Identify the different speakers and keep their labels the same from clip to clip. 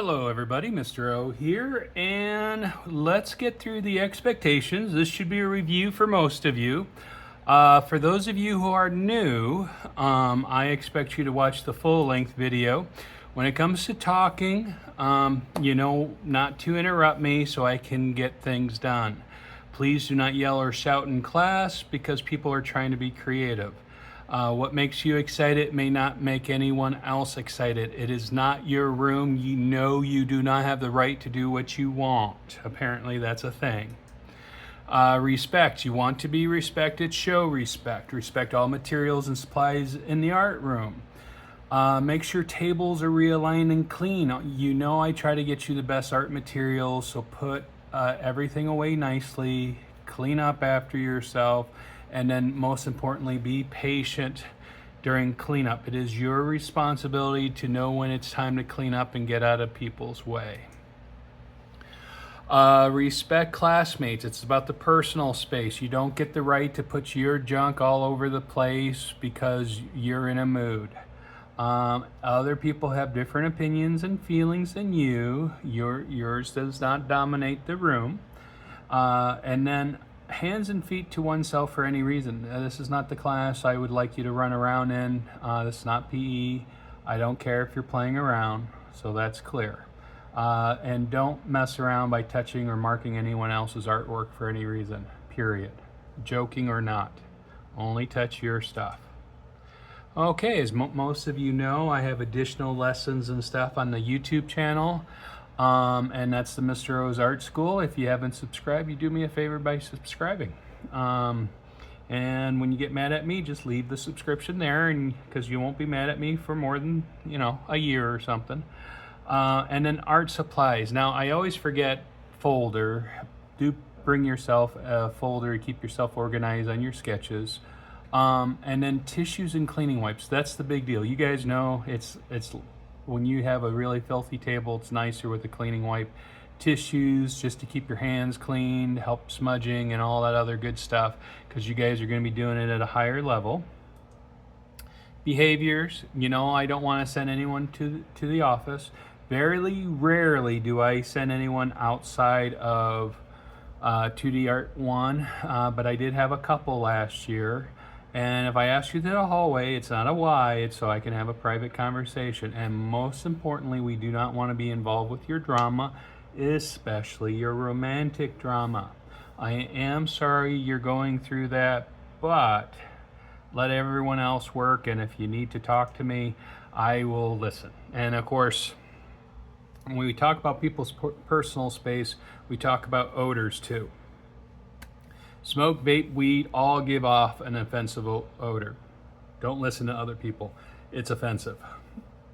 Speaker 1: Hello everybody, Mr. O here, and let's get through the expectations. This should be a review for most of you. For those of you who are new, I expect you to watch the full-length video. When it comes to talking, not to interrupt me so I can get things done. Please do not yell or shout in class because people are trying to be creative. What makes you excited may not make anyone else excited. It is not your room. You know you do not have the right to do what you want. Apparently that's a thing. Respect. You want to be respected, show respect. Respect all materials and supplies in the art room. Make sure tables are realigned and clean. You know I try to get you the best art materials, so put everything away nicely, clean up after yourself, and then most importantly, be patient during cleanup. It is your responsibility to know when it's time to clean up and get out of people's way. Respect classmates. It's about the personal space. You don't get the right to put your junk all over the place because you're in a mood. Other people have different opinions and feelings than you. Yours does not dominate the room. And then hands and feet to oneself for any reason. This is not the class I would like you to run around in. This is not PE. I don't care if you're playing around, so that's clear. And don't mess around by touching or marking anyone else's artwork for any reason, period. Joking or not. Only touch your stuff. Okay, as most of you know, I have additional lessons and stuff on the YouTube channel. And that's the Mr. O's Art School. If you haven't subscribed, you do me a favor by subscribing. And when you get mad at me, just leave the subscription there, and because you won't be mad at me for more than, a year or something. And then art supplies. Now, I always forget folder. Do bring yourself a folder to keep yourself organized on your sketches. And then tissues and cleaning wipes. That's the big deal. You guys know it's when you have a really filthy table, it's nicer with a cleaning wipe. Tissues, just to keep your hands clean, help smudging and all that other good stuff, because you guys are going to be doing it at a higher level. Behaviors, I don't want to send anyone to the office. Very rarely do I send anyone outside of 2D Art 1, but I did have a couple last year. And if I ask you to the hallway, it's not a why, it's so I can have a private conversation. And most importantly, we do not want to be involved with your drama, especially your romantic drama. I am sorry you're going through that, but let everyone else work. And if you need to talk to me, I will listen. And of course, when we talk about people's personal space, we talk about odors too. Smoke, vape, weed, all give off an offensive odor. Don't listen to other people. It's offensive.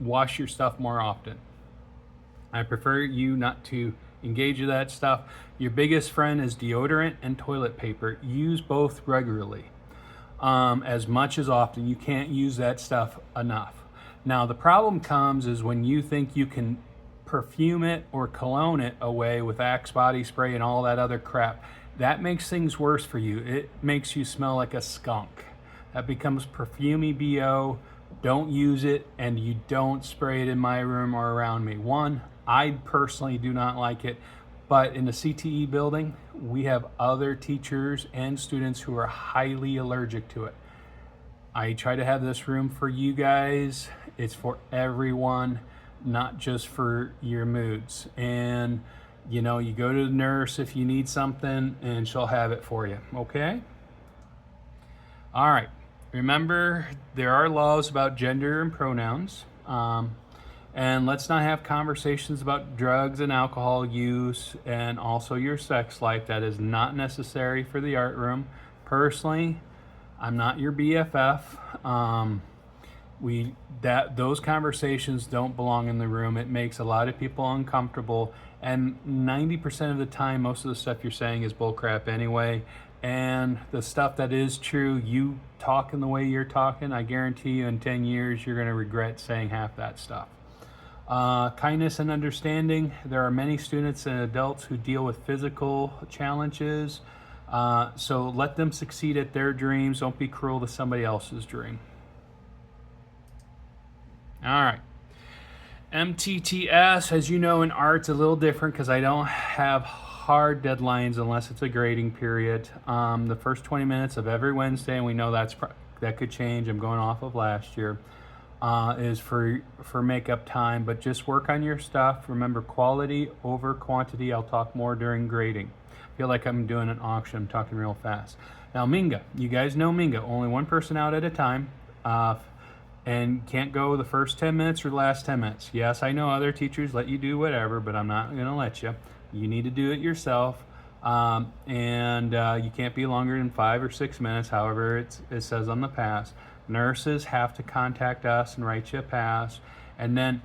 Speaker 1: Wash your stuff more often. I prefer you not to engage with that stuff. Your biggest friend is deodorant and toilet paper. Use both regularly. As much as often. You can't use that stuff enough. Now, the problem comes is when you think you can perfume it or cologne it away with Axe body spray and all that other crap. That makes things worse for you. It makes you smell like a skunk. That becomes perfumey BO. Don't use it, and you don't spray it in my room or around me. One, I personally do not like it, but in the CTE building, we have other teachers and students who are highly allergic to it. I try to have this room for you guys. It's for everyone, not just for your moods. And you go to the nurse if you need something, and she'll have it for you, okay? All right. Remember, there are laws about gender and pronouns. And let's not have conversations about drugs and alcohol use and also your sex life. That is not necessary for the art room. Personally, I'm not your BFF. Those conversations don't belong in the room. It makes a lot of people uncomfortable, and 90% of the time, most of the stuff you're saying is bullcrap anyway. And the stuff that is true, you talking the way you're talking, I guarantee you in 10 years you're going to regret saying half that stuff. Kindness and understanding. There are many students and adults who deal with physical challenges, so let them succeed at their dreams. Don't be cruel to somebody else's dream. All right. MTTS, as you know, in art's a little different because I don't have hard deadlines unless it's a grading period. The first 20 minutes of every Wednesday, and we know that could change. I'm going off of last year. Is for makeup time, but just work on your stuff. Remember, quality over quantity. I'll talk more during grading. I feel like I'm doing an auction. I'm talking real fast. Now, Minga, you guys know Minga. Only one person out at a time, and can't go the first 10 minutes or the last 10 minutes. Yes, I know other teachers let you do whatever, but I'm not going to let you. You need to do it yourself, and you can't be longer than 5 or 6 minutes, however it says on the pass. Nurses have to contact us and write you a pass. And then,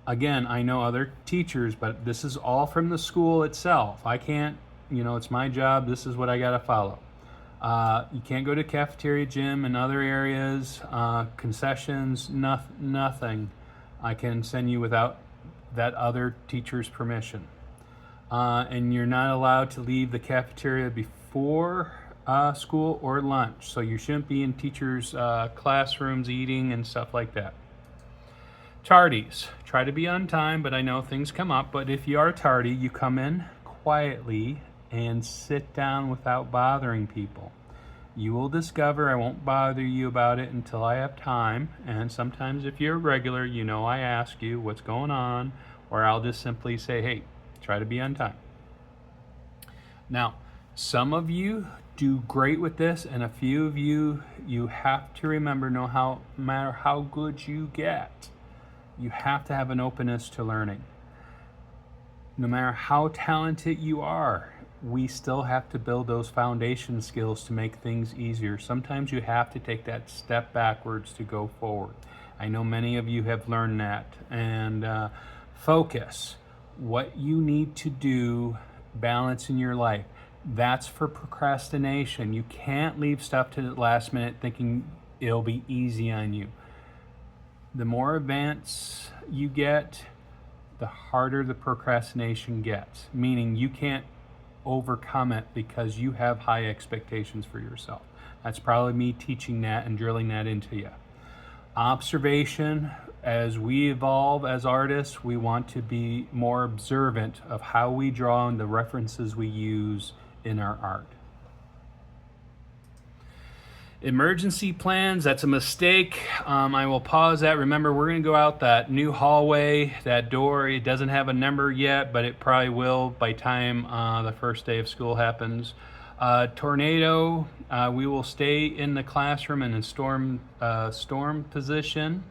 Speaker 1: again, I know other teachers, but this is all from the school itself. I can't, it's my job. This is what I got to follow. You can't go to cafeteria, gym, and other areas, concessions, nothing. I can send you without that other teacher's permission. And you're not allowed to leave the cafeteria before school or lunch, so you shouldn't be in teachers' classrooms eating and stuff like that. Tardies, try to be on time, but I know things come up. But if you are tardy, you come in quietly and sit down without bothering people. You will discover I won't bother you about it until I have time, and sometimes if you're a regular, I ask you what's going on, or I'll just simply say, hey, try to be on time. Now, some of you do great with this, and a few of you have to remember, no matter how good you get, you have to have an openness to learning. No matter how talented you are, we still have to build those foundation skills to make things easier. Sometimes you have to take that step backwards to go forward. I know many of you have learned that. And focus. What you need to do, balance in your life. That's for procrastination. You can't leave stuff to the last minute thinking it'll be easy on you. The more advanced you get, the harder the procrastination gets, meaning you can't overcome it because you have high expectations for yourself. That's probably me teaching that and drilling that into you. Observation. As we evolve as artists, we want to be more observant of how we draw and the references we use in our art. Emergency plans, that's a mistake. I will pause that. Remember, we're going to go out that new hallway, that door. It doesn't have a number yet, but it probably will by time the first day of school happens. Tornado, we will stay in the classroom in a storm position.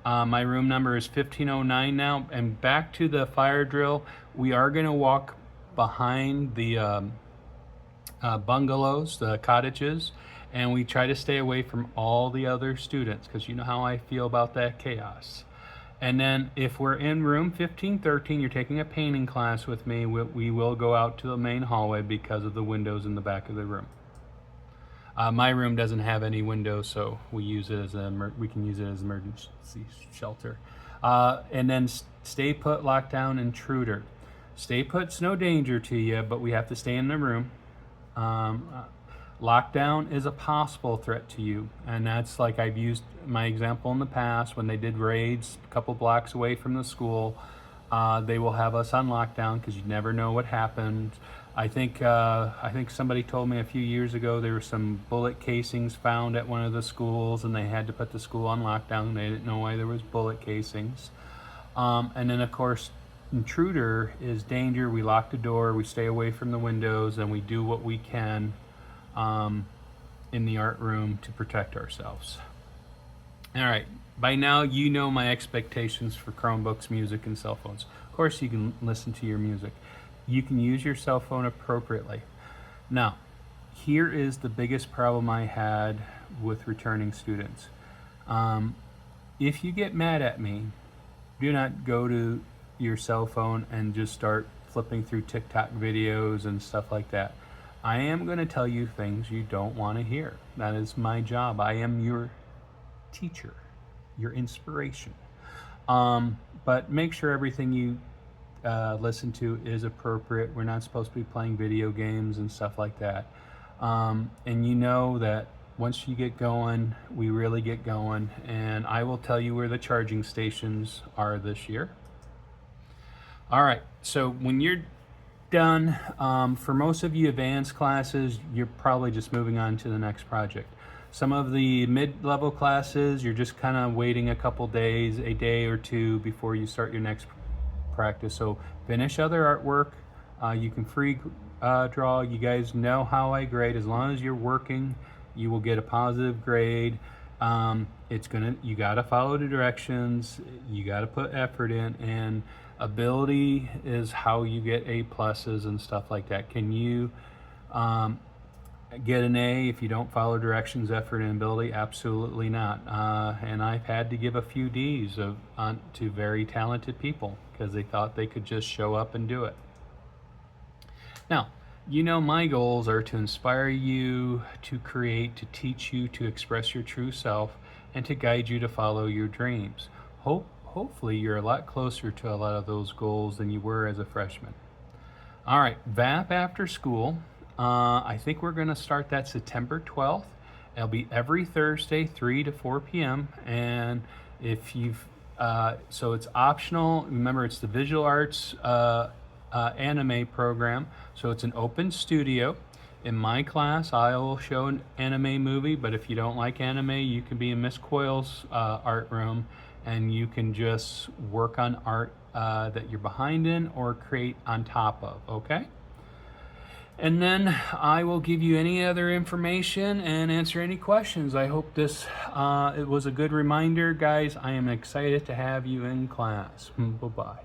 Speaker 1: My room number is 1509 now. And back to the fire drill, we are going to walk behind the bungalows, the cottages, and we try to stay away from all the other students because you know how I feel about that chaos. And then if we're in room 1513, you're taking a painting class with me, we will go out to the main hallway because of the windows in the back of the room. My room doesn't have any windows, so we can use it as emergency shelter. And then stay put, lockdown, intruder. Stay put's no danger to you, but we have to stay in the room. Lockdown is a possible threat to you, and that's like I've used my example in the past when they did raids a couple blocks away from the school. They will have us on lockdown because you never know what happened. I think somebody told me a few years ago there were some bullet casings found at one of the schools, and they had to put the school on lockdown. They didn't know why there was bullet casings. And then of course, intruder is danger. We lock the door, we stay away from the windows, and we do what we can in the art room to protect ourselves. All right, by now you know my expectations for Chromebooks, music, and cell phones. Of course you can listen to your music. You can use your cell phone appropriately. Now, here is the biggest problem I had with returning students. If you get mad at me, do not go to your cell phone and just start flipping through TikTok videos and stuff like that. I am going to tell you things you don't want to hear. That is my job. I am your teacher, your inspiration. But make sure everything you listen to is appropriate. We're not supposed to be playing video games and stuff like that. And you know that once you get going, we really get going. And I will tell you where the charging stations are this year. All right, so when you're done, for most of you advanced classes, you're probably just moving on to the next project. Some of the mid-level classes, you're just kind of waiting a couple days, a day or two before you start your next practice. So finish other artwork. You can free draw. You guys know how I grade. As long as you're working, you will get a positive grade. You gotta follow the directions. You gotta put effort in, and ability is how you get A pluses and stuff like that. Can you get an A if you don't follow directions, effort, and ability? Absolutely not. And I've had to give a few D's to very talented people because they thought they could just show up and do it. Now, you know my goals are to inspire you to create, to teach you to express your true self, and to guide you to follow your dreams. Hopefully you're a lot closer to a lot of those goals than you were as a freshman. All right, VAP after school. I think we're going to start that September 12th. It'll be every Thursday, 3 to 4 p.m. And if you've, so it's optional. Remember, it's the visual arts anime program. So it's an open studio. In my class, I will show an anime movie, but if you don't like anime, you can be in Miss Coyle's art room and you can just work on art that you're behind in or create on top of, okay? And then I will give you any other information and answer any questions. I hope this it was a good reminder, guys. I am excited to have you in class. Bye-bye.